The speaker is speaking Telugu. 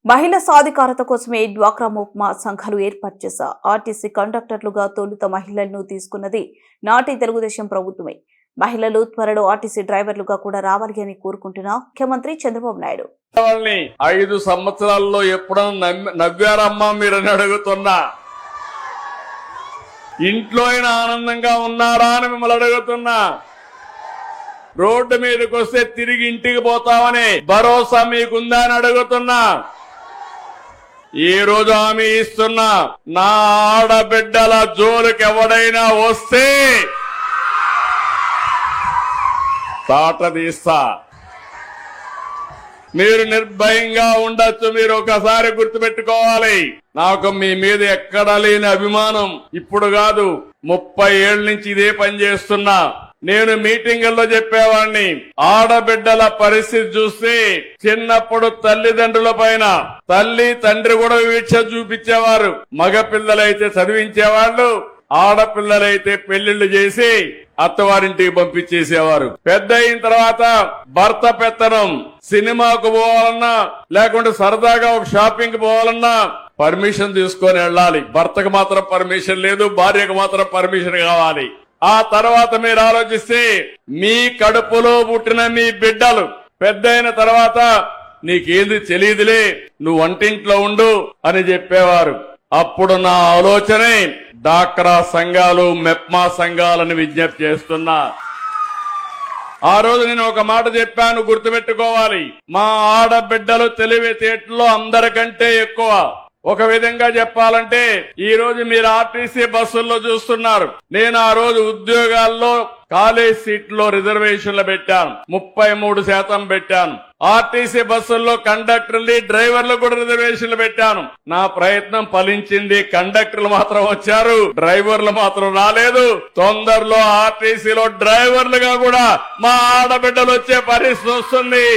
మహిళా సాధికారత కోసమే డ్వాక్రా మోప్మా సంఘాలు ఏర్పాటు చేశా. ఆర్టీసీ కండక్టర్లుగా తొలుత మహిళలను తీసుకున్నది నాటి తెలుగుదేశం ప్రభుత్వమే. మహిళలు త్వరలో ఆర్టీసీ డ్రైవర్లుగా కూడా రావాలి అని కోరుకుంటున్న ముఖ్యమంత్రి చంద్రబాబు నాయుడు. 5 సంవత్సరాల్లో ఎప్పుడన్నా నవ్వారమ్మా మీరని అడుగుతున్నా. ఇంట్లో అయినా ఆనందంగా ఉన్నారా అని మిమ్మల్ని అడుగుతున్నా. రోడ్డు మీదకి వస్తే తిరిగి ఇంటికి పోతామని భరోసా మీకుందా అని అడుగుతున్నా. ఈ రోజు హామీ ఇస్తున్నా, నా ఆడబిడ్డల జోలికి ఎవడైనా వస్తే తాట తీస్తా. మీరు నిర్భయంగా ఉండొచ్చు. మీరు ఒకసారి గుర్తుపెట్టుకోవాలి, నాకు మీ మీద ఎక్కడా లేని అభిమానం ఇప్పుడు కాదు, 30 ఏళ్ల నుంచి ఇదే పని చేస్తున్నా. నేను మీటింగుల్లో చెప్పేవాడిని, ఆడబిడ్డల పరిస్థితి చూస్తే చిన్నప్పుడు తల్లిదండ్రుల పైన తల్లి తండ్రి కూడా వివక్ష చూపించేవారు. మగపిల్లలైతే చదివించేవాళ్ళు, ఆడపిల్లలైతే పెళ్లిళ్లు చేసి అత్తవారింటికి పంపించేసేవారు. పెద్ద అయిన తర్వాత భర్త పెత్తనం, సినిమాకు పోవాలన్నా లేకుంటే సరదాగా ఒక షాపింగ్ పోవాలన్నా పర్మిషన్ తీసుకొని వెళ్ళాలి. భర్తకు మాత్రం పర్మిషన్ లేదు, భార్యకు మాత్రం పర్మిషన్ కావాలి. ఆ తర్వాత మీరు ఆలోచిస్తే మీ కడుపులో పుట్టిన మీ బిడ్డలు పెద్ద అయిన తర్వాత నీకేంది తెలియదులే, నువ్వు వంటింట్లో ఉండు అని చెప్పేవారు. అప్పుడు నా ఆలోచనే డాక్రా సంఘాలు, మెప్మా సంఘాలను విజ్ఞప్తి చేస్తున్నా. ఆ రోజు నేను ఒక మాట చెప్పాను, గుర్తుపెట్టుకోవాలి. మా ఆడబిడ్డలు తెలివితేటల్లో అందరికంటే ఎక్కువ. ఒక విధంగా చెప్పాలంటే ఈ రోజు మీరు ఆర్టీసీ బస్సుల్లో చూస్తున్నారు. నేను ఆ రోజు ఉద్యోగాల్లో కాలేజ్ సీట్లో రిజర్వేషన్లు పెట్టాను, 33% పెట్టాను. ఆర్టీసీ బస్సుల్లో కండక్టర్లు, డ్రైవర్లు కూడా రిజర్వేషన్లు పెట్టాను. నా ప్రయత్నం ఫలించింది. కండక్టర్లు మాత్రం వచ్చారు, డ్రైవర్లు మాత్రం రాలేదు. తొందరలో ఆర్టీసీలో డ్రైవర్లుగా కూడా మా ఆడబిడ్డలు వచ్చే పరిస్థితి వస్తుంది.